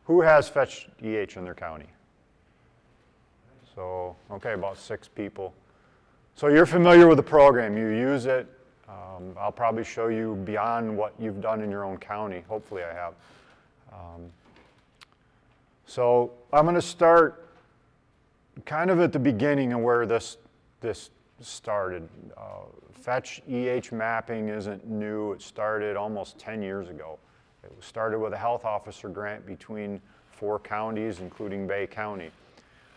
Who has Fetch EH in their county? So, okay, about 6 people. So you're familiar with the program. You use it. I'll probably show you beyond what you've done in your own county. Hopefully I have. So I'm going to start kind of at the beginning of where this started. Fetch EH mapping isn't new. It started almost 10 years ago. It started with a health officer grant between 4 counties, including Bay County.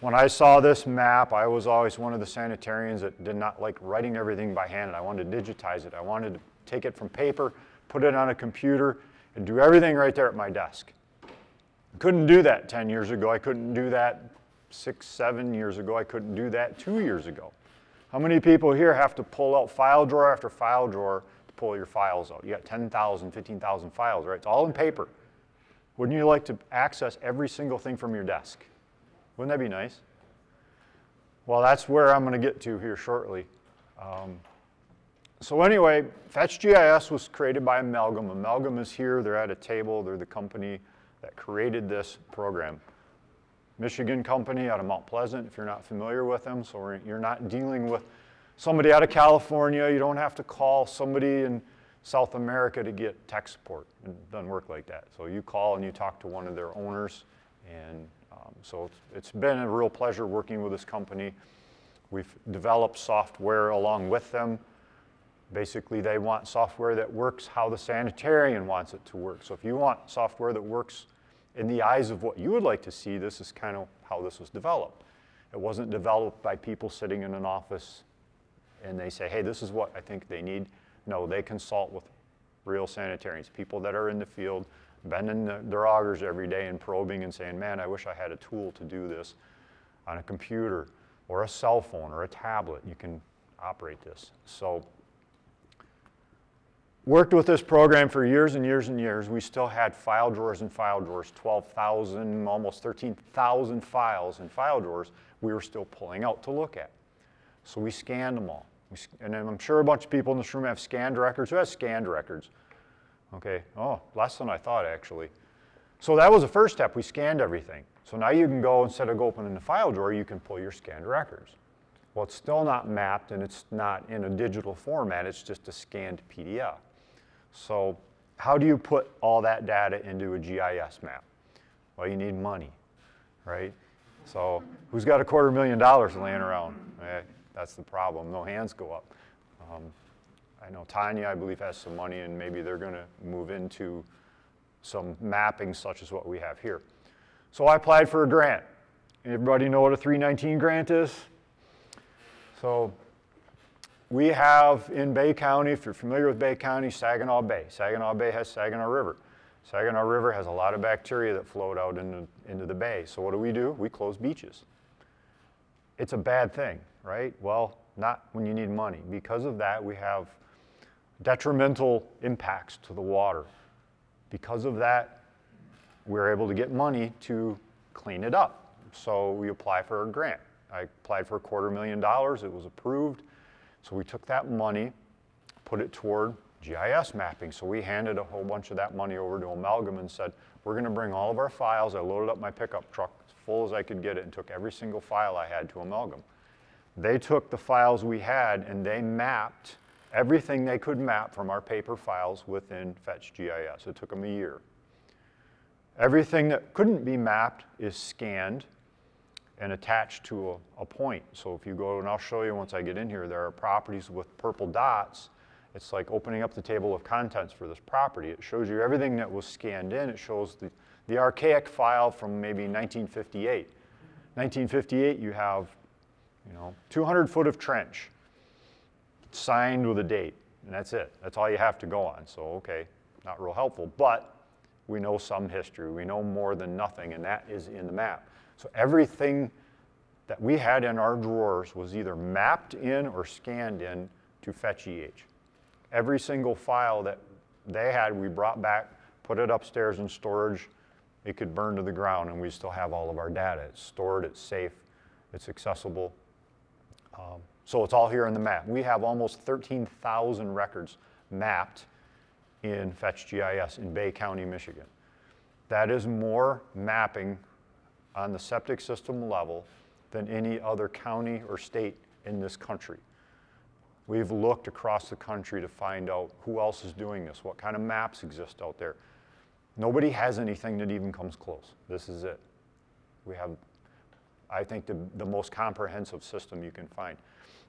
When I saw this map, I was always one of the sanitarians that did not like writing everything by hand. I wanted to digitize it. I wanted to take it from paper, put it on a computer, and do everything right there at my desk. Couldn't do that 10 years ago. I couldn't do that 6, 7 years ago. I couldn't do that 2 years ago. How many people here have to pull out file drawer after file drawer to pull your files out? You got 10,000, 15,000 files, right? It's all in paper. Wouldn't you like to access every single thing from your desk? Wouldn't that be nice? Well, that's where I'm going to get to here shortly. So anyway, Fetch GIS was created by Amalgam. Amalgam is here. They're at a table. They're the company that created this program. Michigan company out of Mount Pleasant, if you're not familiar with them. So you're not dealing with somebody out of California. You don't have to call somebody in South America to get tech support. It doesn't work like that. So you call and you talk to one of their owners, and so it's been a real pleasure working with this company. We've developed software along with them. Basically, they want software that works how the sanitarian wants it to work. So if you want software that works in the eyes of what you would like to see, this is kind of how this was developed. It wasn't developed by people sitting in an office and they say, hey, this is what I think they need. No, they consult with real sanitarians, people that are in the field, bending their augers every day and probing and saying, man, I wish I had a tool to do this on a computer or a cell phone or a tablet. You can operate this. So worked with this program for years and years and years. We still had file drawers and file drawers, 12,000, almost 13,000 files in file drawers we were still pulling out to look at. So we scanned them all. And I'm sure a bunch of people in this room have scanned records. Who has scanned records? Okay, oh, less than I thought actually. So that was the first step. We scanned everything. So now you can go, instead of opening the file drawer, you can pull your scanned records. Well, it's still not mapped and it's not in a digital format. It's just a scanned PDF. So how do you put all that data into a GIS map? Well, you need money, right? So who's got $250,000 laying around? That's the problem. No hands go up. I know Tanya, I believe, has some money, and maybe they're going to move into some mapping such as what we have here. So I applied for a grant. Everybody know what a 319 grant is? So we have in Bay County, if you're familiar with Bay County, Saginaw Bay. Saginaw Bay has Saginaw River. Saginaw River has a lot of bacteria that float out into the bay. So what do? We close beaches. It's a bad thing, right? Well, not when you need money. Because of that, we have detrimental impacts to the water. Because of that, we're able to get money to clean it up. So we apply for a grant. I applied for $250,000. It was approved. So we took that money, put it toward GIS mapping. So we handed a whole bunch of that money over to Amalgam and said, we're going to bring all of our files. I loaded up my pickup truck as full as I could get it and took every single file I had to Amalgam. They took the files we had and they mapped everything they could map from our paper files within Fetch GIS. It took them a year. Everything that couldn't be mapped is scanned and attached to a point. So if you go, and I'll show you once I get in here, there are properties with purple dots. It's like opening up the table of contents for this property. It shows you everything that was scanned in. It shows the archaic file from maybe 1958. 1958, you have 200 foot of trench, signed with a date, and that's it. That's all you have to go on. So, okay, not real helpful, but we know some history. We know more than nothing, and that is in the map. So everything that we had in our drawers was either mapped in or scanned in to Fetch EH. Every single file that they had, we brought back, put it upstairs in storage. It could burn to the ground, and we still have all of our data. It's stored, it's safe, it's accessible. So it's all here in the map. We have almost 13,000 records mapped in Fetch GIS in Bay County, Michigan. That is more mapping on the septic system level than any other county or state in this country. We've looked across the country to find out who else is doing this, what kind of maps exist out there. Nobody has anything that even comes close. This is it. We have, I think, the most comprehensive system you can find.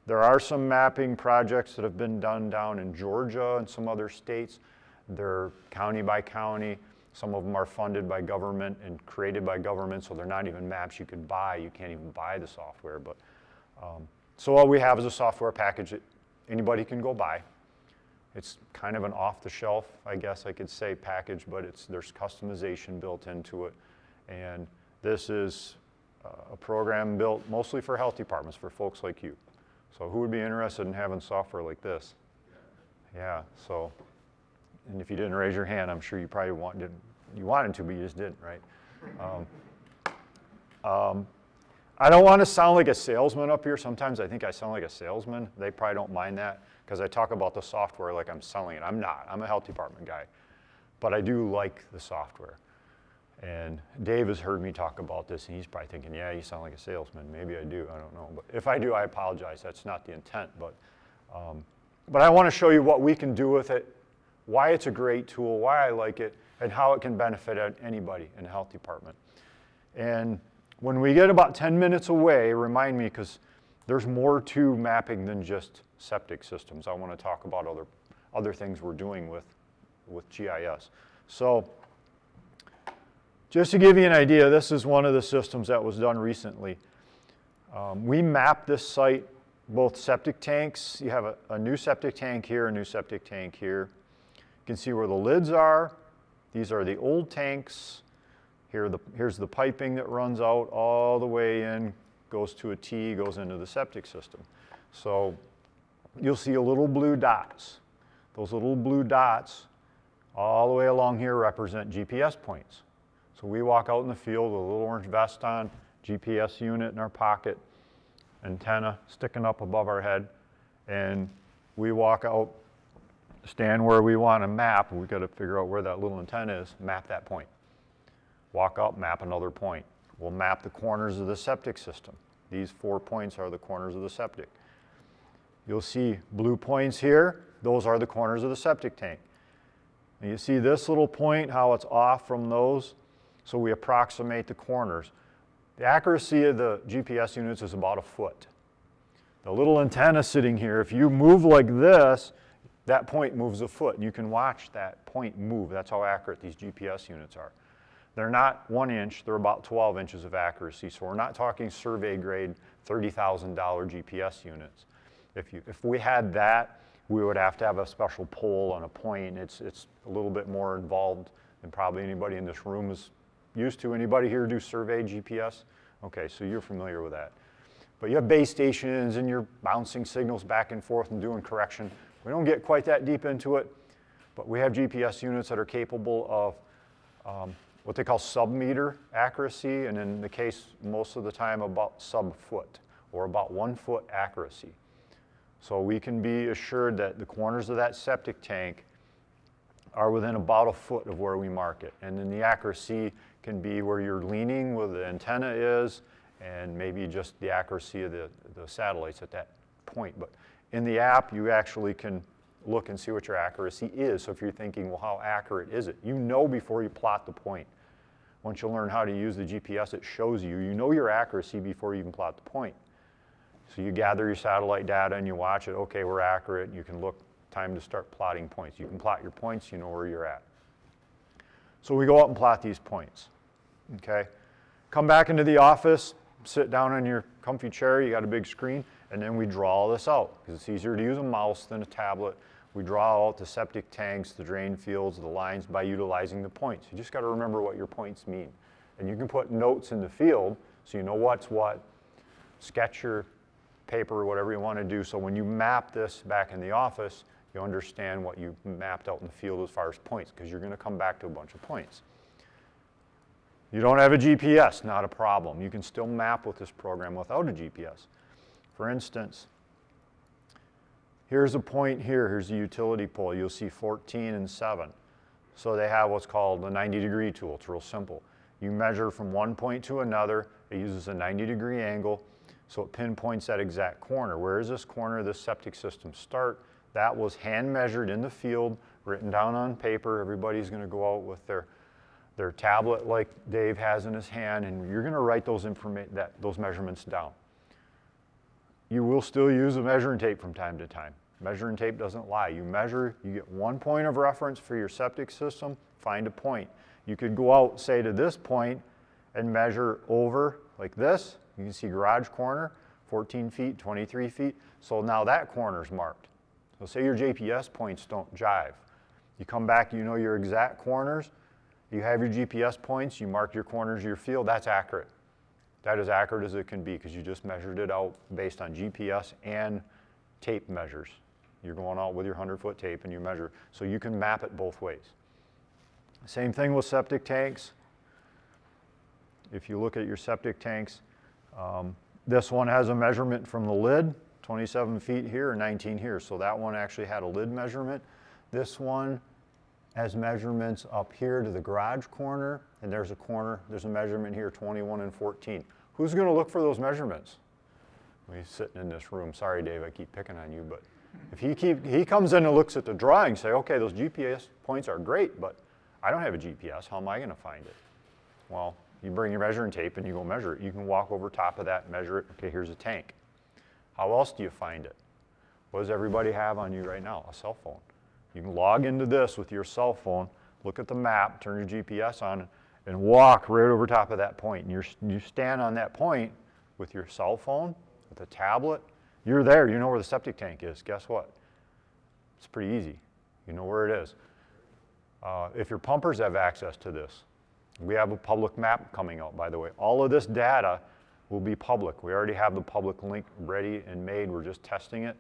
There are some mapping projects that have been done down in Georgia and some other states. They're county by county. Some of them are funded by government and created by government, so they're not even maps you could buy. You can't even buy the software. But so all we have is a software package that anybody can go buy. It's kind of an off-the-shelf, I guess I could say, package, but there's customization built into it. And this is a program built mostly for health departments, for folks like you. So who would be interested in having software like this? Yeah, so, and if you didn't raise your hand, I'm sure you probably wanted to, but you just didn't, right? I don't want to sound like a salesman up here. Sometimes I think I sound like a salesman. They probably don't mind that because I talk about the software like I'm selling it. I'm not. I'm a health department guy. But I do like the software. And Dave has heard me talk about this, and he's probably thinking, yeah, you sound like a salesman. Maybe I do. I don't know. But if I do, I apologize. That's not the intent. But I want to show you what we can do with it, why it's a great tool, why I like it, and how it can benefit anybody in the health department. And when we get about 10 minutes away, remind me, because there's more to mapping than just septic systems. I want to talk about other things we're doing with GIS. So just to give you an idea, this is one of the systems that was done recently. We mapped this site, both septic tanks. You have a new septic tank here, a new septic tank here. You can see where the lids are. These are the old tanks. Here's the piping that runs out all the way in, goes to a T, goes into the septic system. So you'll see a little blue dots. Those little blue dots all the way along here represent GPS points. So we walk out in the field with a little orange vest on, GPS unit in our pocket, antenna sticking up above our head, and we walk out, stand where we want to map. We've got to figure out where that little antenna is, map that point. Walk up, map another point. We'll map the corners of the septic system. These 4 points are the corners of the septic. You'll see blue points here. Those are the corners of the septic tank. And you see this little point, how it's off from those. So we approximate the corners. The accuracy of the GPS units is about a foot. The little antenna sitting here, if you move like this, that point moves a foot. And you can watch that point move. That's how accurate these GPS units are. They're not 1 inch, they're about 12 inches of accuracy. So we're not talking survey grade $30,000 GPS units. If we had that, we would have to have a special pole and a point. It's a little bit more involved than probably anybody in this room is used to. Anybody here do survey GPS? Okay, so you're familiar with that. But you have base stations and you're bouncing signals back and forth and doing correction. We don't get quite that deep into it, but we have GPS units that are capable of what they call sub-meter accuracy, and in the case, most of the time, about sub-foot, or about 1 foot accuracy. So we can be assured that the corners of that septic tank are within about a foot of where we mark it. And then the accuracy can be where you're leaning, where the antenna is, and maybe just the accuracy of the satellites at that point. But in the app, you actually can look and see what your accuracy is. So if you're thinking, well, how accurate is it? You know before you plot the point. Once you learn how to use the GPS, it shows you. You know your accuracy before you can plot the point. So you gather your satellite data and you watch it. Okay, we're accurate. You can look, time to start plotting points. You can plot your points, you know where you're at. So we go out and plot these points. Okay? Come back into the office, sit down on your comfy chair, you got a big screen, and then we draw all this out because it's easier to use a mouse than a tablet. We draw out the septic tanks, the drain fields, the lines by utilizing the points. You just got to remember what your points mean. And you can put notes in the field so you know what's what. Sketch your paper or whatever you want to do, so when you map this back in the office, you understand what you mapped out in the field as far as points, because you're going to come back to a bunch of points. You don't have a GPS, not a problem. You can still map with this program without a GPS. For instance, here's a point here. Here's a utility pole. You'll see 14 and 7. So they have what's called the 90-degree tool. It's real simple. You measure from one point to another. It uses a 90-degree angle, so it pinpoints that exact corner. Where is this corner of this septic system start? That was hand measured in the field, written down on paper. Everybody's going to go out with their tablet like Dave has in his hand, and you're going to write those measurements down. You will still use a measuring tape from time to time. Measuring tape doesn't lie. You measure, you get one point of reference for your septic system, find a point. You could go out, say, to this point and measure over like this. You can see garage corner, 14 feet, 23 feet. So now that corner's marked. So say your GPS points don't jive. You come back, you know your exact corners. You have your GPS points, you mark your corners of your field. That's accurate. That is accurate as it can be because you just measured it out based on GPS and tape measures. You're going out with your 100-foot tape and you measure. So you can map it both ways. Same thing with septic tanks. If you look at your septic tanks, this one has a measurement from the lid, 27 feet here and 19 here. So that one actually had a lid measurement. This one has measurements up here to the garage corner, and there's a measurement here, 21 and 14. Who's going to look for those measurements? Well, he's sitting in this room. Sorry, Dave, I keep picking on you, but if he comes in and looks at the drawing, say, okay, those GPS points are great, but I don't have a GPS. How am I going to find it? Well, you bring your measuring tape and you go measure it. You can walk over top of that and measure it. Okay, here's a tank. How else do you find it? What does everybody have on you right now? A cell phone. You can log into this with your cell phone, look at the map, turn your GPS on, and walk right over top of that point. And you stand on that point with your cell phone, with a tablet. You're there. You know where the septic tank is. Guess what? It's pretty easy. You know where it is. If your pumpers have access to this, we have a public map coming out, by the way. All of this data will be public. We already have the public link ready and made. We're just testing it.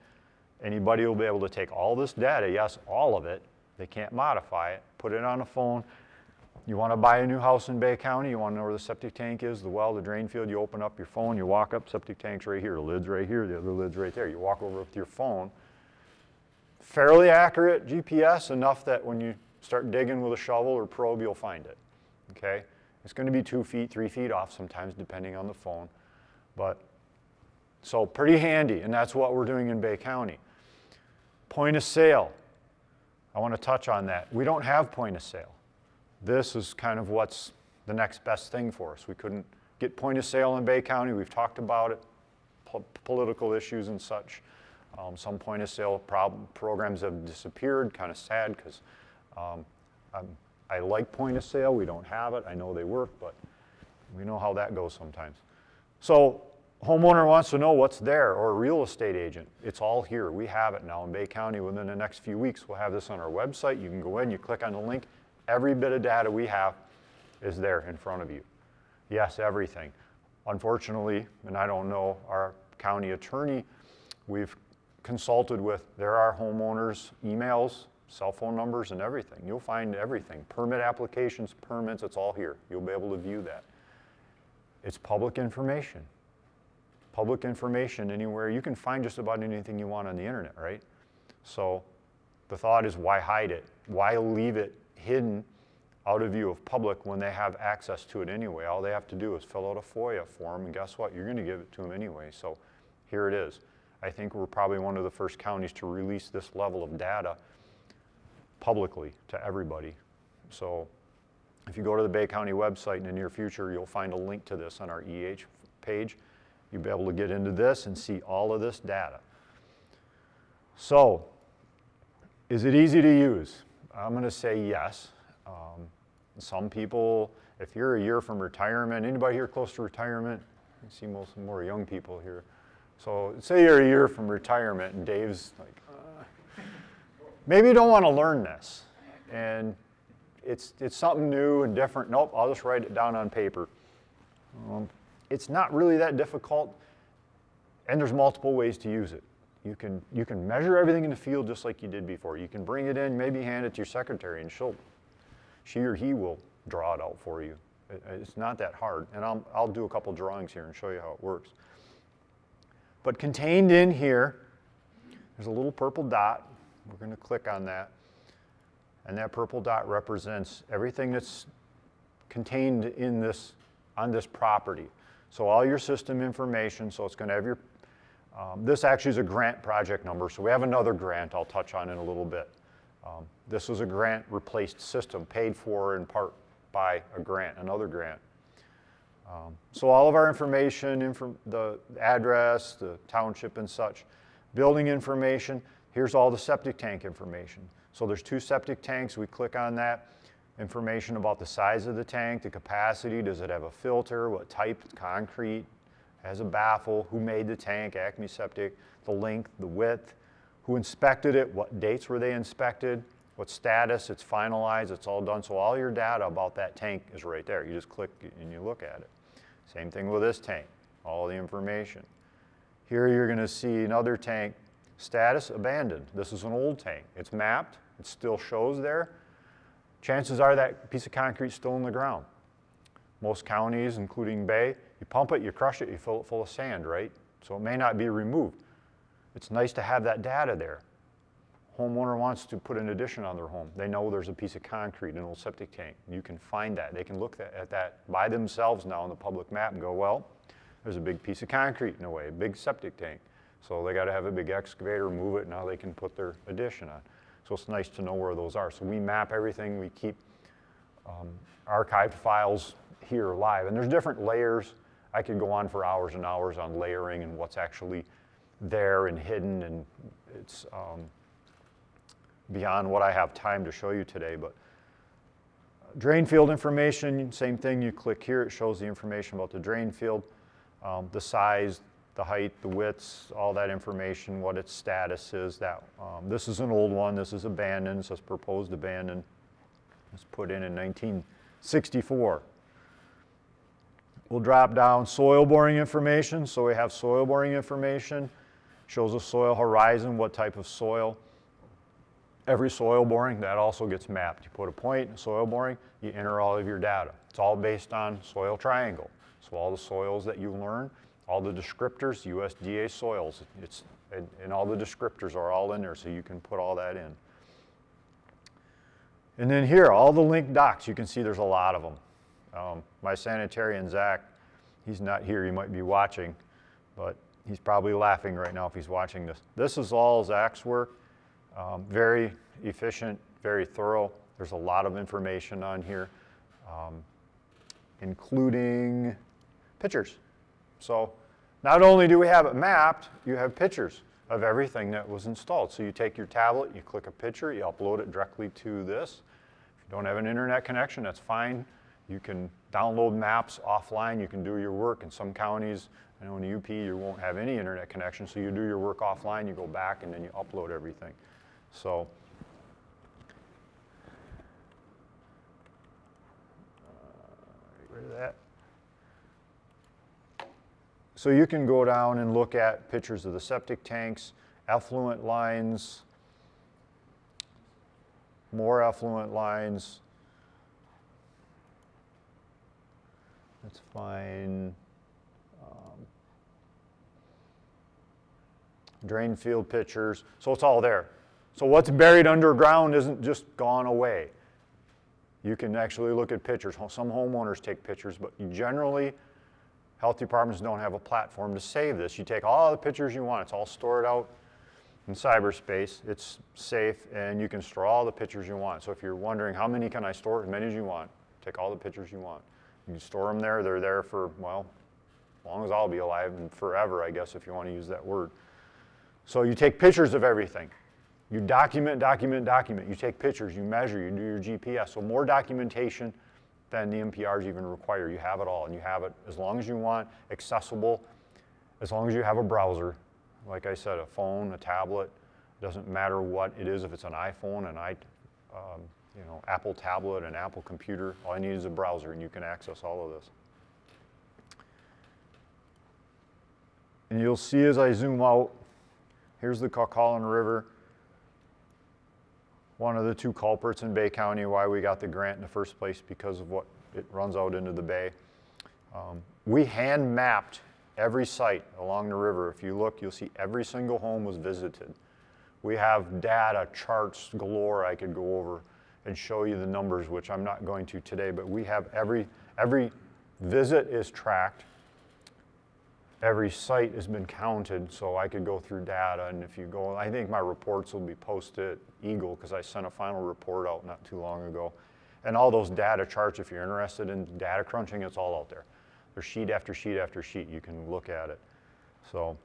Anybody will be able to take all this data, yes, all of it. They can't modify it. Put it on a phone. You want to buy a new house in Bay County, you want to know where the septic tank is, the well, the drain field, you open up your phone, you walk up, septic tank's right here, the lid's right here, the other lid's right there. You walk over with your phone. Fairly accurate GPS, enough that when you start digging with a shovel or probe, you'll find it, okay? It's going to be 2 feet, 3 feet off sometimes, depending on the phone. But, so pretty handy, and that's what we're doing in Bay County. Point of sale. I want to touch on that. We don't have point of sale. This is kind of what's the next best thing for us. We couldn't get point of sale in Bay County. We've talked about it, political issues and such. Some point of sale programs have disappeared, kind of sad because I like point of sale. We don't have it. I know they work, but we know how that goes sometimes. So homeowner wants to know what's there, or a real estate agent. It's all here. We have it now in Bay County. Within the next few weeks, we'll have this on our website. You can go in, you click on the link. Every bit of data we have is there in front of you. Yes, everything. Unfortunately, and I don't know, our county attorney, we've consulted with, there are homeowners' emails, cell phone numbers, and everything. You'll find everything. Permit applications, permits, it's all here. You'll be able to view that. It's public information. Public information anywhere. You can find just about anything you want on the internet, right? So the thought is, why hide it? Why leave it hidden out of view of public when they have access to it anyway? All they have to do is fill out a FOIA form, and guess what? You're going to give it to them anyway. So here it is. I think we're probably one of the first counties to release this level of data publicly to everybody. So if you go to the Bay County website in the near future, you'll find a link to this on our EH page. You'll be able to get into this and see all of this data. So, is it easy to use? I'm going to say yes. Some people, if you're a year from retirement, anybody here close to retirement? I see more young people here. So say you're a year from retirement and Dave's like, maybe you don't want to learn this. And it's something new and different. Nope, I'll just write it down on paper. It's not really that difficult, and there's multiple ways to use it. You can measure everything in the field just like you did before. You can bring it in, maybe hand it to your secretary, and she or he will draw it out for you. It's not that hard, and I'll do a couple drawings here and show you how it works. But contained in here, there's a little purple dot. We're going to click on that. and that purple dot represents everything that's contained in this, on this property. So all your system information, so it's going to have your, this actually is a grant project number, so we have another grant I'll touch on in a little bit. This was a grant replaced system paid for in part by a grant, another grant. So all of our information, the address, the township and such, building information, here's all the septic tank information. So there's 2 septic tanks, we click on that, information about the size of the tank, the capacity, does it have a filter, what type, concrete, has a baffle, who made the tank, Acme Septic, the length, the width, who inspected it, what dates were they inspected, what status, it's finalized, it's all done. So all your data about that tank is right there. You just click and you look at it. Same thing with this tank, all the information. Here you're going to see another tank, status abandoned. This is an old tank. It's mapped, it still shows there. Chances are that piece of concrete is still in the ground. Most counties, including Bay, you pump it, you crush it, you fill it full of sand, right? So it may not be removed. It's nice to have that data there. Homeowner wants to put an addition on their home. They know there's a piece of concrete, an old septic tank. You can find that. They can look at that by themselves now on the public map and go, well, there's a big piece of concrete in a way, a big septic tank. So they got to have a big excavator, move it, now they can put their addition on. So it's nice to know where those are. So we map everything, we keep archived files here live. And there's different layers. I could go on for hours and hours on layering and what's actually there and hidden, and it's beyond what I have time to show you today. But drain field information, same thing, you click here, it shows the information about the drain field, the size, the height, the widths, all that information, what its status is. That this is an old one, this is abandoned, it says proposed abandoned. It was put in 1964. We'll drop down soil boring information. So we have soil boring information, shows the soil horizon, what type of soil. Every soil boring, that also gets mapped. You put a point in soil boring, you enter all of your data. It's all based on soil triangle. So all the soils that you learn, all the descriptors, USDA soils, and all the descriptors are all in there, so you can put all that in. And then here, all the linked docs, you can see there's a lot of them. My sanitarian, Zach, he's not here, he might be watching, but he's probably laughing right now if he's watching this. This is all Zach's work. Very efficient, very thorough. There's a lot of information on here, including pictures. So not only do we have it mapped, you have pictures of everything that was installed. So you take your tablet, you click a picture, you upload it directly to this. If you don't have an internet connection, that's fine. You can download maps offline, you can do your work. In some counties, I know in UP, you won't have any internet connection, so you do your work offline, you go back, and then you upload everything. So, get rid of that. So you can go down and look at pictures of the septic tanks, effluent lines, more effluent lines. That's fine. Drain field pictures, so it's all there. So what's buried underground isn't just gone away. You can actually look at pictures. Some homeowners take pictures, but generally, health departments don't have a platform to save this. You take all the pictures you want. It's all stored out in cyberspace. It's safe, and you can store all the pictures you want. So if you're wondering, how many can I store? As many as you want. Take all the pictures you want. You can store them there. They're there for, well, as long as I'll be alive, and forever, I guess, if you want to use that word. So you take pictures of everything. You document, document, document. You take pictures, you measure, you do your GPS. So more documentation than the NPRs even require. You have it all, and you have it as long as you want, accessible, as long as you have a browser. Like I said, a phone, a tablet, doesn't matter what it is. If it's an iPhone, Apple tablet, an Apple computer, all I need is a browser, and you can access all of this. And you'll see as I zoom out, here's the Kawkawlin River. One of the 2 culprits in Bay County, why we got the grant in the first place, because of what it runs out into the bay. We hand mapped every site along the river. If you look, you'll see every single home was visited. We have data, charts galore I could go over. and show you the numbers, which I'm not going to today, but we have every visit is tracked. Every site has been counted, so I could go through data, and if you go, I think my reports will be posted at Eagle, because I sent a final report out not too long ago. And all those data charts, if you're interested in data crunching, it's all out there. There's sheet after sheet after sheet. You can look at it. So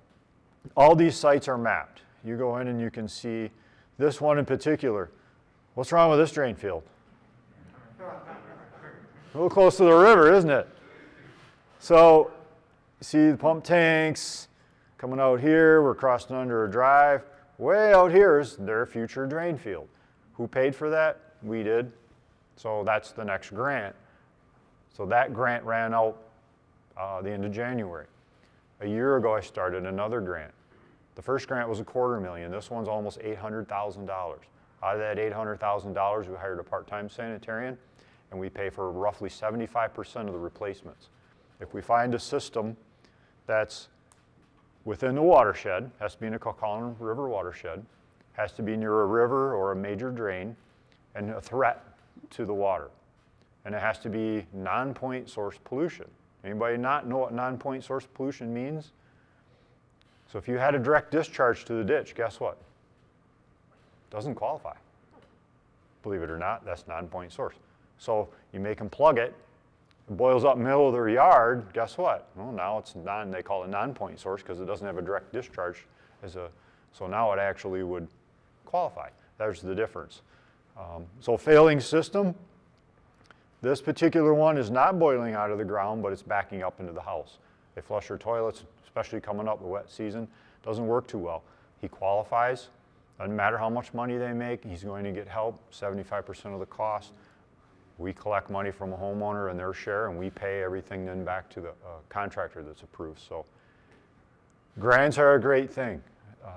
all these sites are mapped. You go in and you can see this one in particular. What's wrong with this drain field? A little close to the river, isn't it? So you see the pump tanks coming out here. We're crossing under a drive. Way out here is their future drain field. Who paid for that? We did. So that's the next grant. So that grant ran out the end of January. A year ago, I started another grant. The first grant was $250,000. This one's almost $800,000. Out of that $800,000, we hired a part-time sanitarian, and we pay for roughly 75% of the replacements. If we find a system that's within the watershed, has to be in a Kawkawlin River watershed, has to be near a river or a major drain, and a threat to the water. And it has to be non-point source pollution. Anybody not know what non-point source pollution means? So if you had a direct discharge to the ditch, guess what? Doesn't qualify. Believe it or not, that's non-point source. So you make them plug it, it boils up in the middle of their yard, guess what? Well, now it's they call it non-point source because it doesn't have a direct discharge so now it actually would qualify. There's the difference. So failing system, this particular one is not boiling out of the ground, but it's backing up into the house. They flush their toilets, especially coming up the wet season, doesn't work too well. He qualifies. Doesn't matter how much money they make, he's going to get help, 75% of the cost. We collect money from a homeowner and their share, and we pay everything then back to the contractor that's approved. So grants are a great thing.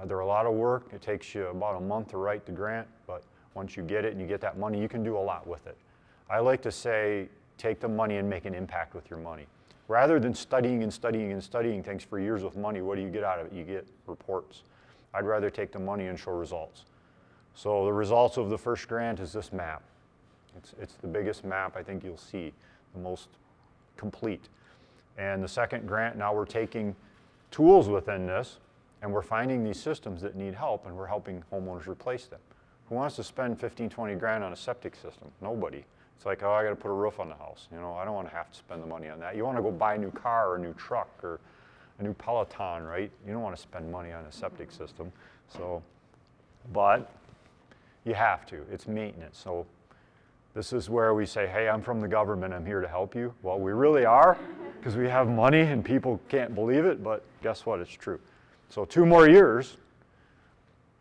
They're a lot of work. It takes you about a month to write the grant, but once you get it and you get that money, you can do a lot with it. I like to say, take the money and make an impact with your money. Rather than studying and studying and studying things for years with money, what do you get out of it? You get reports. I'd rather take the money and show results. So the results of the first grant is this map. It's the biggest map I think you'll see, the most complete. And the second grant, now we're taking tools within this, and we're finding these systems that need help, and we're helping homeowners replace them. Who wants to spend 15, 20 grand on a septic system? Nobody. It's like, oh, I got to put a roof on the house. You know, I don't want to have to spend the money on that. You want to go buy a new car or a new truck or a new Peloton, right? You don't want to spend money on a septic system. So, but you have to. It's maintenance. So this is where we say, hey, I'm from the government. I'm here to help you. Well, we really are, because we have money and people can't believe it, but guess what? It's true. So 2 more years,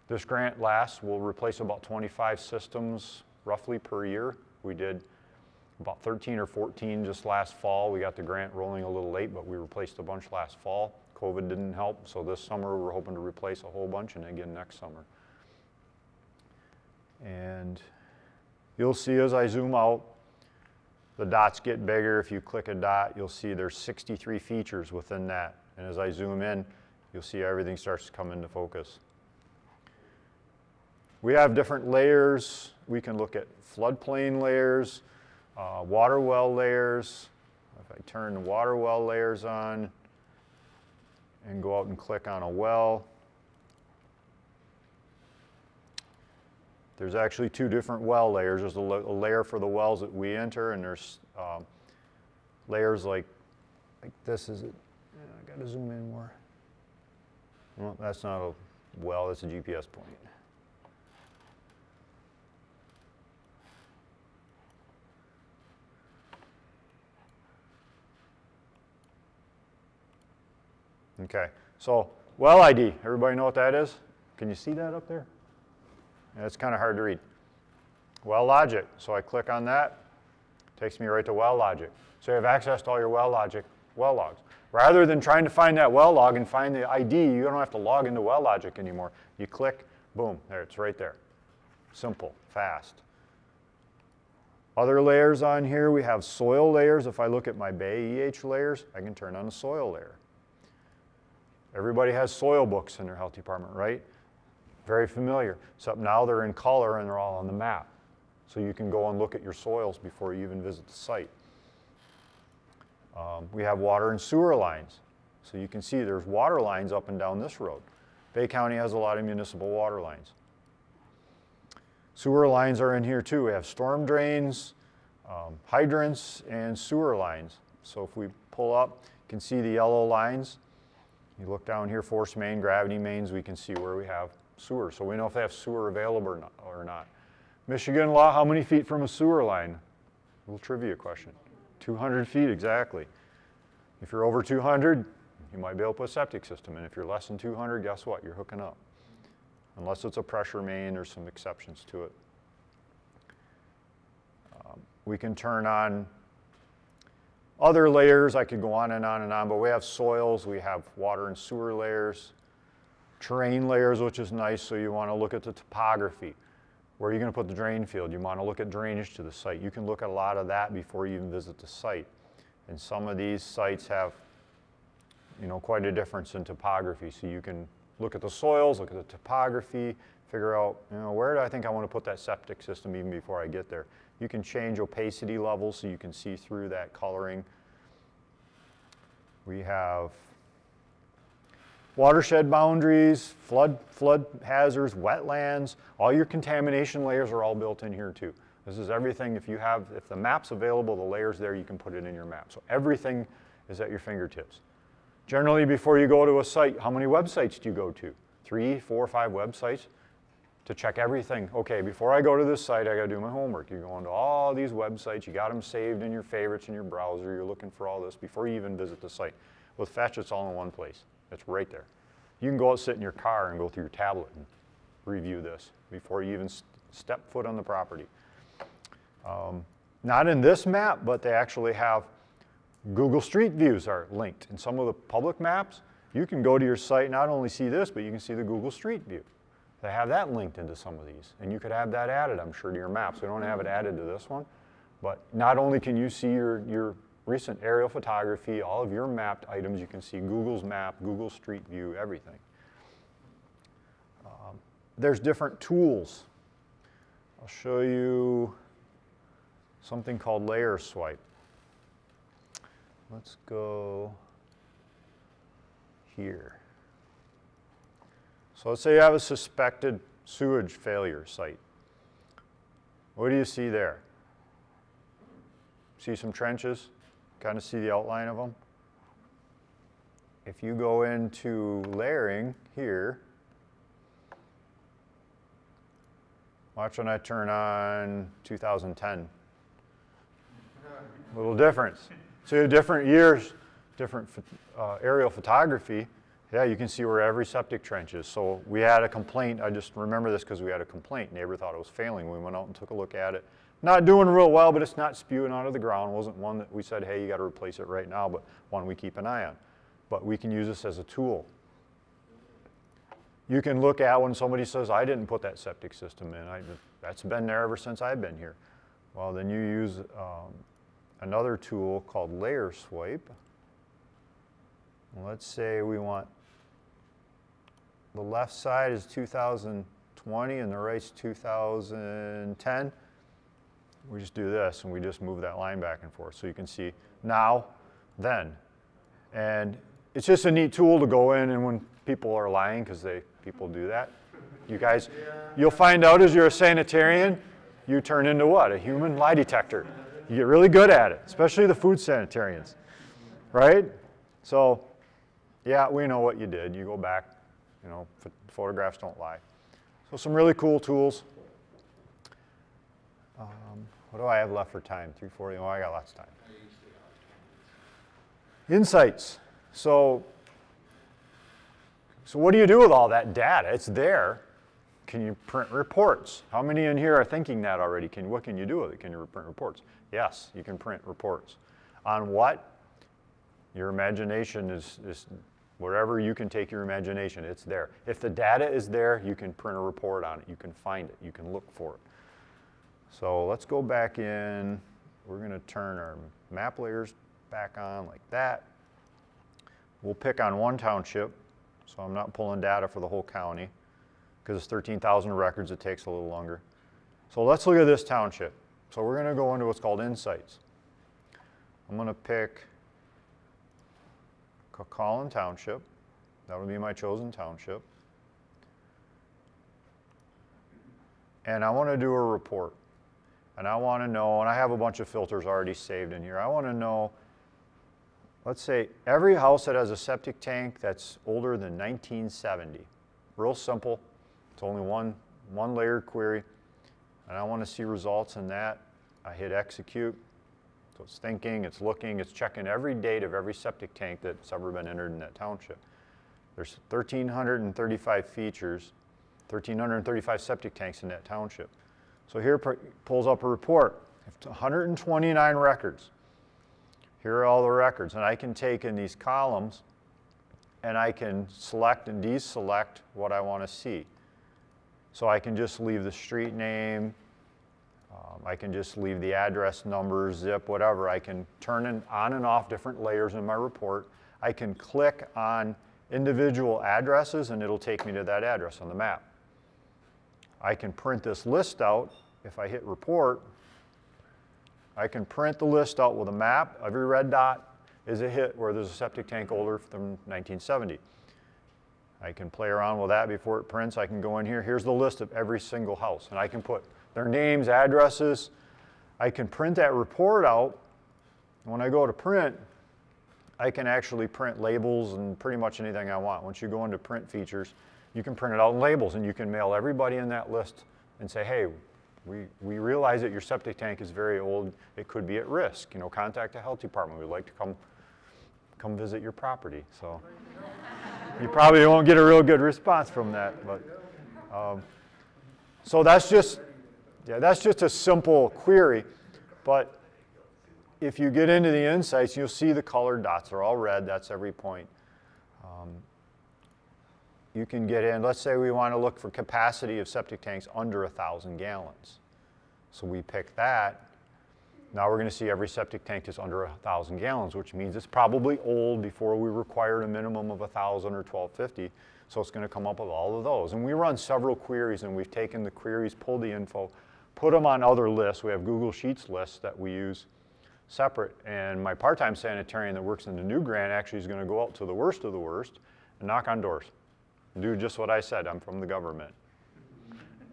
this grant lasts. We'll replace about 25 systems roughly per year. We did about 13 or 14 just last fall. We got the grant rolling a little late, but we replaced a bunch last fall. COVID didn't help, so this summer we're hoping to replace a whole bunch, and again next summer. And you'll see as I zoom out, the dots get bigger. If you click a dot, you'll see there's 63 features within that. And as I zoom in, you'll see everything starts to come into focus. We have different layers. We can look at floodplain layers, water well layers. If I turn the water well layers on and go out and click on a well, there's actually 2 different well layers. There's a layer for the wells that we enter, and there's layers like this. Is it? I got to zoom in more. Well, that's not a well, that's a GPS point. Okay, so well ID, everybody know what that is? Can you see that up there? Yeah, it's kind of hard to read. Well logic, so I click on that, takes me right to well logic. So you have access to all your well logic, well logs. Rather than trying to find that well log and find the ID, you don't have to log into well logic anymore. You click, boom, there, it's right there. Simple, fast. Other layers on here, we have soil layers. If I look at my Bay EH layers, I can turn on the soil layer. Everybody has soil books in their health department, right? Very familiar, except now they're in color and they're all on the map. So you can go and look at your soils before you even visit the site. We have water and sewer lines. So you can see there's water lines up and down this road. Bay County has a lot of municipal water lines. Sewer lines are in here too. We have storm drains, hydrants, and sewer lines. So if we pull up, you can see the yellow lines. You look down here, force main, gravity mains, we can see where we have sewer. So we know if they have sewer available or not. Michigan law, how many feet from a sewer line? A little trivia question. 200 feet, exactly. If you're over 200, you might be able to put a septic system in. If you're less than 200, guess what? You're hooking up. Unless it's a pressure main, there's some exceptions to it. We can turn on other layers. I could go on and on and on, but we have soils, we have water and sewer layers, terrain layers, which is nice, so you want to look at the topography. Where are you going to put the drain field? You want to look at drainage to the site. You can look at a lot of that before you even visit the site. And some of these sites have, you know, quite a difference in topography, so you can look at the soils, look at the topography, figure out, you know, where do I think I want to put that septic system even before I get there. You can change opacity levels so you can see through that coloring. We have watershed boundaries, flood hazards, wetlands. All your contamination layers are all built in here too. This is everything. If the map's available, the layer's there, you can put it in your map. So everything is at your fingertips. Generally, before you go to a site, how many websites do you go to? 3, 4, 5 websites to check everything. Okay, before I go to this site, I gotta do my homework. You go into all these websites, you got them saved in your favorites in your browser, you're looking for all this before you even visit the site. With Fetch, it's all in one place. It's right there. You can go out, sit in your car and go through your tablet and review this before you even step foot on the property. Not in this map, but they actually have Google Street Views are linked. In some of the public maps, you can go to your site, not only see this, but you can see the Google Street View. They have that linked into some of these, and you could have that added, I'm sure, to your maps. We don't have it added to this one, but not only can you see your recent aerial photography, all of your mapped items, you can see Google's map, Google Street View, everything. There's different tools. I'll show you something called layer swipe. Let's go here. So let's say you have a suspected sewage failure site. What do you see there? See some trenches? Kind of see the outline of them? If you go into layering here, watch when I turn on 2010. Little difference. So different years, different aerial photography. Yeah, you can see where every septic trench is. So we had a complaint. I just remember this because we had a complaint. Neighbor thought it was failing. We went out and took a look at it. Not doing real well, but it's not spewing out of the ground. It wasn't one that we said, hey, you got to replace it right now, but one we keep an eye on. But we can use this as a tool. You can look at when somebody says, I didn't put that septic system in. That's been there ever since I've been here. Well, then you use another tool called layer swipe. Let's say we want the left side is 2020 and the right's 2010. We just do this and we just move that line back and forth. So you can see now, then. And it's just a neat tool to go in, and when people are lying, because people do that, you guys, you'll find out as you're a sanitarian, you turn into what? A human lie detector. You get really good at it, especially the food sanitarians, right? So, yeah, we know what you did. You go back, you know, photographs don't lie. So some really cool tools. What do I have left for time? 3:40? Oh, I got lots of time. Insights. So what do you do with all that data? It's there. Can you print reports? How many in here are thinking that already? What can you do with it? Can you print reports? Yes, you can print reports. On what? Your imagination is wherever you can take your imagination, it's there. If the data is there, you can print a report on it. You can find it. You can look for it. So let's go back in. We're going to turn our map layers back on like that. We'll pick on one township, so I'm not pulling data for the whole county, because it's 13,000 records, it takes a little longer. So let's look at this township. So we're going to go into what's called insights. I'm going to pick Kawkawlin Township. That would be my chosen township. And I want to do a report. And I want to know, and I have a bunch of filters already saved in here. I want to know, let's say, every house that has a septic tank that's older than 1970. Real simple. It's only one layered query. And I want to see results in that. I hit execute. So it's thinking, it's looking, it's checking every date of every septic tank that's ever been entered in that township. There's 1,335 features, 1,335 septic tanks in that township. So here pulls up a report. 129 records. Here are all the records. And I can take in these columns and I can select and deselect what I want to see. So I can just leave the street name, I can just leave the address, number, zip, whatever. I can turn on and off different layers in my report. I can click on individual addresses and it'll take me to that address on the map. I can print this list out. If I hit report, I can print the list out with a map. Every red dot is a hit where there's a septic tank older than 1970. I can play around with that before it prints. I can go in here. Here's the list of every single house. And I can put their names, addresses. I can print that report out. When I go to print, I can actually print labels and pretty much anything I want. Once you go into print features, you can print it out in labels and you can mail everybody in that list and say, hey, we realize that your septic tank is very old. It could be at risk. You know, contact the health department. We'd like to come visit your property. So you probably won't get a real good response from that. But so that's just a simple query. But if you get into the insights, you'll see the colored dots are all red. That's every point. You can get in, let's say we want to look for capacity of septic tanks under 1,000 gallons. So we pick that. Now we're going to see every septic tank is under 1,000 gallons, which means it's probably old before we required a minimum of 1,000 or 1,250. So it's going to come up with all of those. And we run several queries, and we've taken the queries, pulled the info, put them on other lists. We have Google Sheets lists that we use separate. And my part-time sanitarian that works in the new grant actually is going to go out to the worst of the worst and knock on doors. Do just what I said. I'm from the government.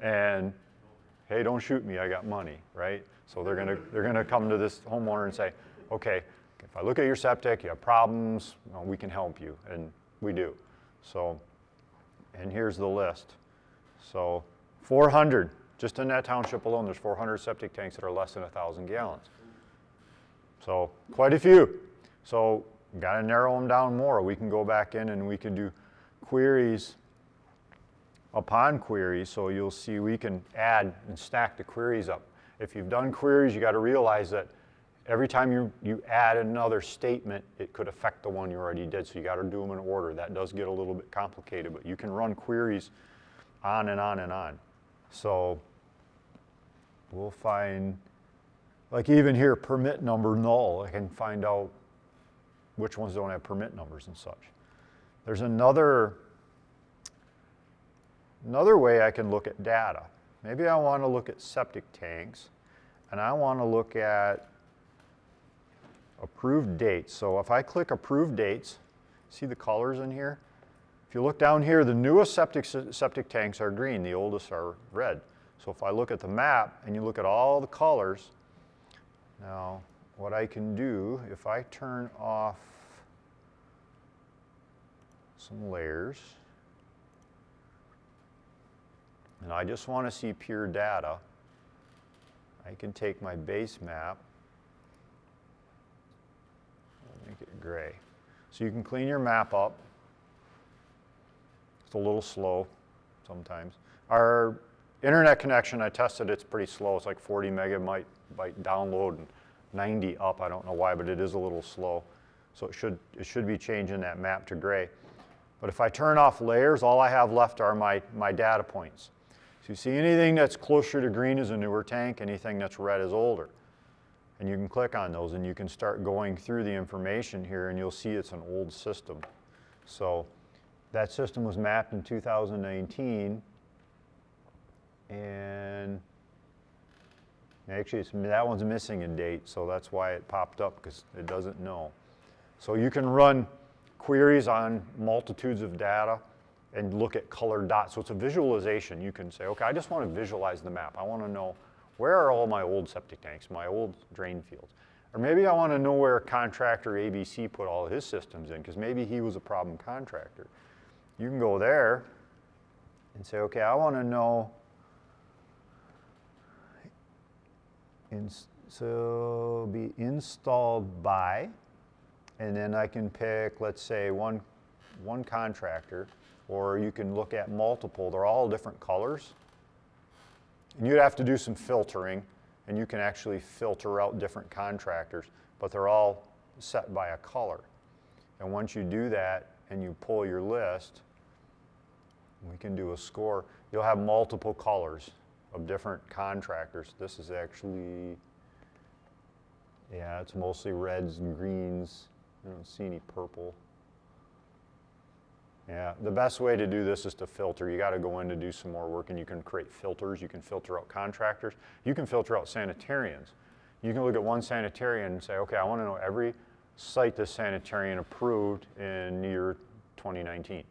And hey, don't shoot me. I got money, right? So they're gonna come to this homeowner and say, okay, if I look at your septic, you have problems, well, we can help you, and we do. So, and here's the list. So 400, just in that township alone, there's 400 septic tanks that are less than 1,000 gallons. So quite a few. So you gotta narrow them down more. We can go back in and we can do queries upon queries, so you'll see we can add and stack the queries up. If you've done queries, you got to realize that every time you add another statement, it could affect the one you already did, so you got to do them in order. That does get a little bit complicated, but you can run queries on and on and on. So we'll find, like even here, permit number null. I can find out which ones don't have permit numbers and such. There's another way I can look at data. Maybe I want to look at septic tanks, and I want to look at approved dates. So if I click approved dates, see the colors in here? If you look down here, the newest septic tanks are green, the oldest are red. So if I look at the map and you look at all the colors, now what I can do, if I turn off some layers, and I just want to see pure data, I can take my base map, make it gray. So you can clean your map up. It's a little slow sometimes. Our internet connection, I tested, it's pretty slow. It's like 40 megabyte download and 90 up. I don't know why, but it is a little slow. So it should be changing that map to gray. But if I turn off layers, all I have left are my data points. So you see anything that's closer to green is a newer tank, anything that's red is older. And you can click on those and you can start going through the information here and you'll see it's an old system. So that system was mapped in 2019 and Actually, that one's missing a date, so that's why it popped up, because it doesn't know. So you can run queries on multitudes of data and look at colored dots. So it's a visualization. You can say, okay, I just want to visualize the map. I want to know where are all my old septic tanks, my old drain fields. Or maybe I want to know where contractor ABC put all of his systems in, because maybe he was a problem contractor. You can go there and say, okay, I want to know, so be installed by, and then I can pick, let's say, one contractor, or you can look at multiple. They're all different colors. And you'd have to do some filtering, and you can actually filter out different contractors, but they're all set by a color. And once you do that and you pull your list, we can do a score. You'll have multiple colors of different contractors. This is actually, yeah, it's mostly reds and greens. I don't see any purple. Yeah, the best way to do this is to filter. You got to go in to do some more work, and you can create filters. You can filter out contractors. You can filter out sanitarians. You can look at one sanitarian and say, okay, I want to know every site this sanitarian approved in year 2019.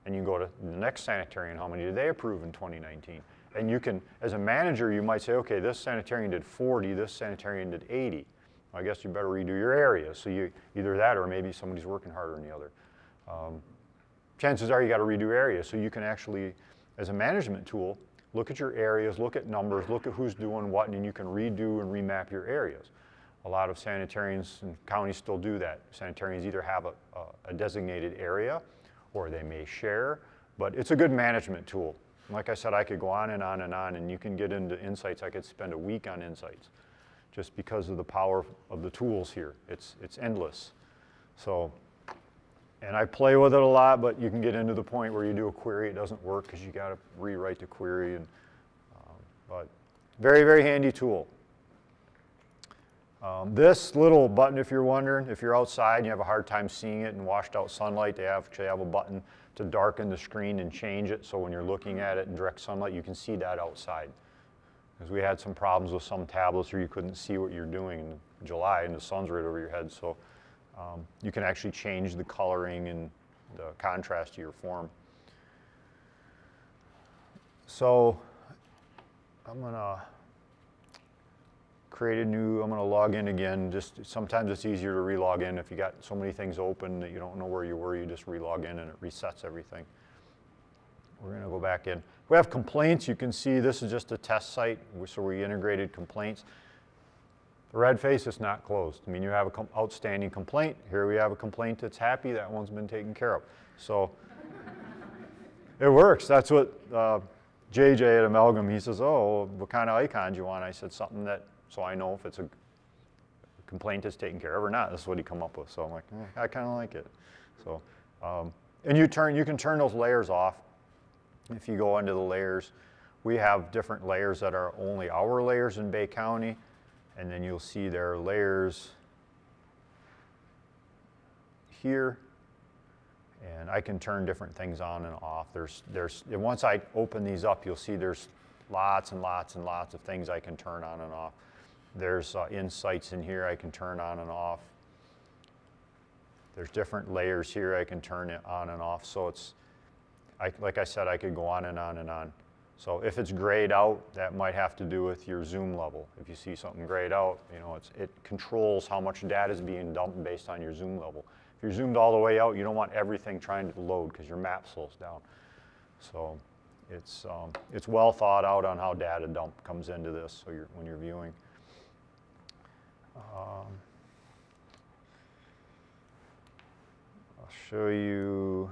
And you can go to the next sanitarian, how many did they approve in 2019? And you can, as a manager, you might say, okay, this sanitarian did 40, this sanitarian did 80. Well, I guess you better redo your area. So you either that, or maybe somebody's working harder than the other. Chances are you got to redo areas. So you can actually, as a management tool, look at your areas, look at numbers, look at who's doing what, and you can redo and remap your areas. A lot of sanitarians and counties still do that. Sanitarians either have a designated area, or they may share, but it's a good management tool. Like I said, I could go on and on and on, and you can get into insights. I could spend a week on insights just because of the power of the tools here. It's endless. So, and I play with it a lot, but you can get into the point where you do a query, it doesn't work because you got to rewrite the query. And but very, very handy tool. This little button, if you're wondering, if you're outside and you have a hard time seeing it in washed out sunlight, they actually have a button to darken the screen and change it, so when you're looking at it in direct sunlight, you can see that outside. Because we had some problems with some tablets where you couldn't see what you're doing in July and the sun's right over your head, so you can actually change the coloring and the contrast to your form. So I'm going to create a new, I'm going to log in again. Just sometimes it's easier to re-log in if you got so many things open that you don't know where you were. You just re-log in and it resets everything. We're going to go back in. We have complaints. You can see this is just a test site, so we integrated complaints. The red face is not closed. I mean, you have an outstanding complaint. Here we have a complaint that's happy. That one's been taken care of. So it works. That's what JJ at Amalgam, he says, oh, what kind of icon do you want? I said something that, so I know if it's a complaint that's taken care of or not. This is what he come up with. So I'm like, I kind of like it. So, and you can turn those layers off. If you go into the layers, we have different layers that are only our layers in Bay County. And then you'll see there are layers here. And I can turn different things on and off. And once I open these up, you'll see there's lots and lots and lots of things I can turn on and off. There's insights in here I can turn on and off. There's different layers here I can turn it on and off. So it's, like I said, I could go on and on and on. So if it's grayed out, that might have to do with your zoom level. If you see something grayed out, you know, it controls how much data is being dumped based on your zoom level. If you're zoomed all the way out, you don't want everything trying to load because your map slows down. So it's well thought out on how data dump comes into this. So when you're viewing. I'll show you.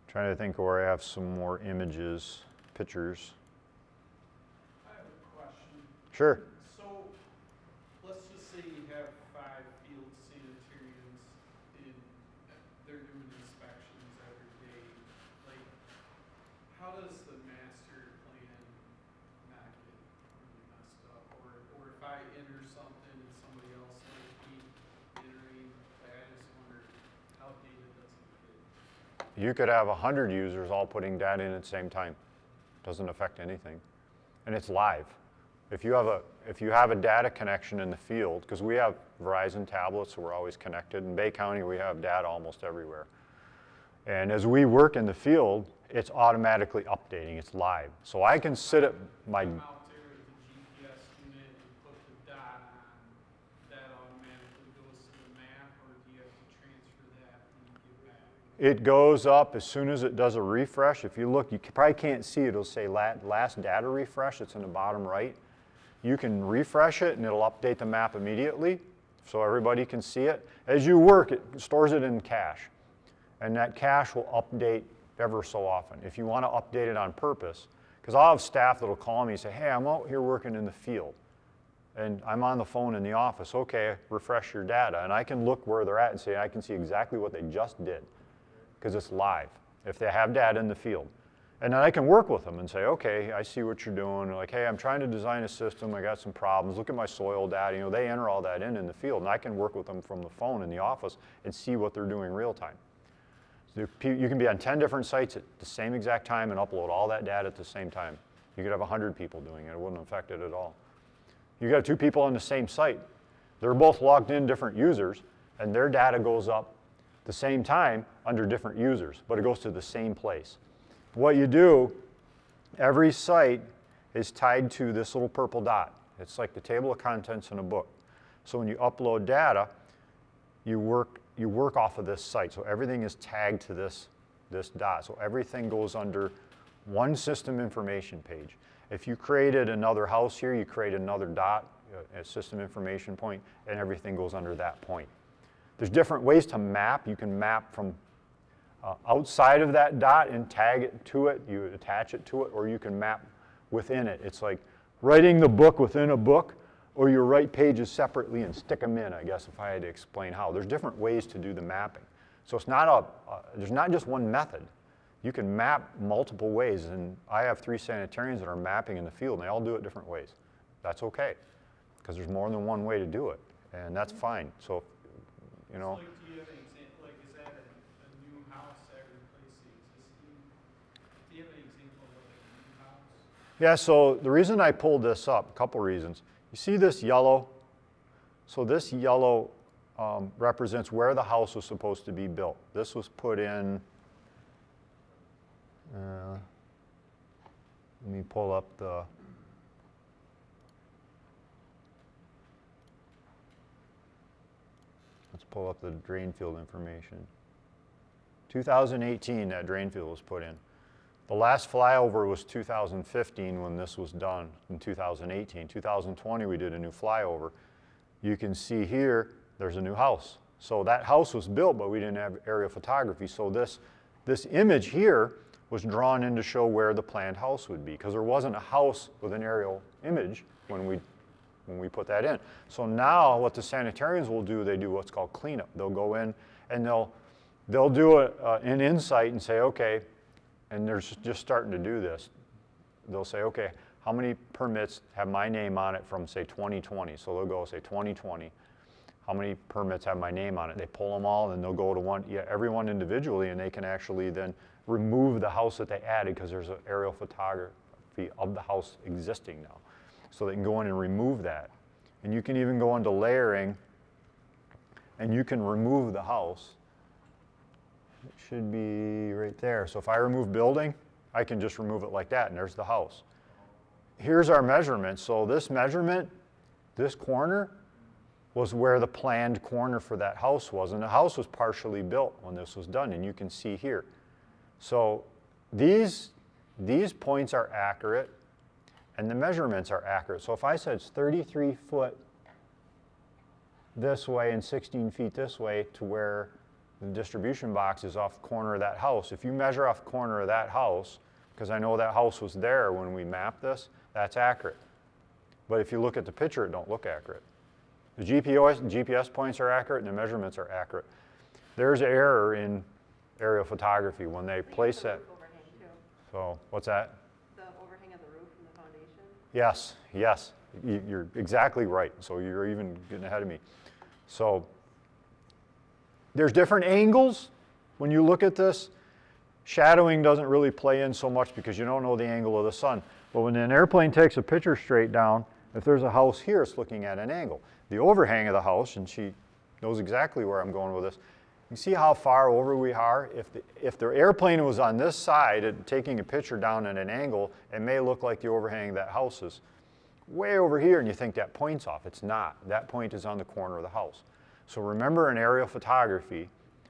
Trying to think where I have some more images, pictures. I have a question. Sure. So let's just say you have 5 field sanitarians and they're doing inspections every day. Like, how does the master plan not get really messed up? Or if I enter something and somebody else might be entering, I just wonder how data doesn't fit. You could have 100 users all putting data in at the same time. Doesn't affect anything. And it's live. If you have a data connection in the field, because we have Verizon tablets, so we're always connected. In Bay County, we have data almost everywhere. And as we work in the field, it's automatically updating. It's live. So I can sit at my... Come out there with the GPS unit and put the dot on, that automatically goes to the map, or do you have to transfer that and give back? It goes up as soon as it does a refresh. If you look, you probably can't see it. It'll say last data refresh. It's in the bottom right. You can refresh it and it'll update the map immediately so everybody can see it. As you work, it stores it in cache. And that cache will update ever so often. If you want to update it on purpose, because I'll have staff that'll call me and say, hey, I'm out here working in the field. And I'm on the phone in the office. Okay, refresh your data. And I can look where they're at and say, I can see exactly what they just did, because it's live, if they have data in the field. And then I can work with them and say, okay, I see what you're doing. They're like, hey, I'm trying to design a system. I got some problems. Look at my soil data. You know, they enter all that in the field, and I can work with them from the phone in the office and see what they're doing real time. So you can be on 10 different sites at the same exact time and upload all that data at the same time. You could have 100 people doing it. It wouldn't affect it at all. You got 2 people on the same site. They're both logged in, different users, and their data goes up the same time under different users, but it goes to the same place. What you do, every site is tied to this little purple dot. It's like the table of contents in a book. So when you upload data, you work off of this site. So everything is tagged to this dot. So everything goes under one system information page. If you created another house here, you create another dot, a system information point, and everything goes under that point. There's different ways to map. You can map from outside of that dot and tag it to it, you attach it to it, or you can map within it. It's like writing the book within a book, or you write pages separately and stick them in, I guess, if I had to explain how. There's different ways to do the mapping. So it's not there's not just one method. You can map multiple ways, and I have 3 sanitarians that are mapping in the field, and they all do it different ways. That's okay, because there's more than one way to do it, and that's fine. So, you know. So, like, do you have an example, like, is that a new house that replaces the existing? Do you have an example of like a new house? Yeah, so the reason I pulled this up, a couple reasons. You see this yellow? So this yellow represents where the house was supposed to be built. This was put in, let me pull up the, let's pull up the drain field information. 2018, that drain field was put in. The last flyover was 2015 when this was done in 2018. 2020, we did a new flyover. You can see here, there's a new house. So that house was built, but we didn't have aerial photography. So this image here was drawn in to show where the planned house would be, because there wasn't a house with an aerial image when we put that in. So now what the sanitarians will do, they do what's called cleanup. They'll go in and they'll do an insight and say, okay, and they're just starting to do this. They'll say, okay, how many permits have my name on it from, say, 2020? So they'll go, say, 2020. How many permits have my name on it? They pull them all, and they'll go to everyone individually, and they can actually then remove the house that they added, because there's an aerial photography of the house existing now. So they can go in and remove that. And you can even go into layering, and you can remove the house. It should be right there. So if I remove building, I can just remove it like that, and there's the house. Here's our measurement. So this measurement, this corner, was where the planned corner for that house was. And the house was partially built when this was done, and you can see here. So these points are accurate, and the measurements are accurate. So if I said it's 33 foot this way and 16 feet this way to where the distribution box is off the corner of that house. If you measure off the corner of that house, because I know that house was there when we mapped this, that's accurate. But if you look at the picture, it don't look accurate. The GPS points are accurate and the measurements are accurate. There's error in aerial photography when they place that. So what's that? The overhang of the roof from the foundation? Yes, yes. You're exactly right. So you're even getting ahead of me. So there's different angles when you look at this. Shadowing doesn't really play in so much because you don't know the angle of the sun. But when an airplane takes a picture straight down, if there's a house here, it's looking at an angle. The overhang of the house, and she knows exactly where I'm going with this, you see how far over we are? If the airplane was on this side and taking a picture down at an angle, it may look like the overhang of that house is way over here, and you think that point's off. It's not. That point is on the corner of the house. So remember in aerial photography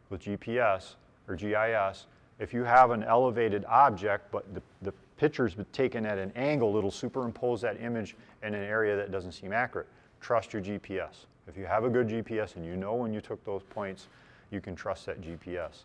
with GPS or GIS, if you have an elevated object, but the picture's been taken at an angle, it'll superimpose that image in an area that doesn't seem accurate. Trust your GPS. If you have a good GPS and you know when you took those points, you can trust that GPS.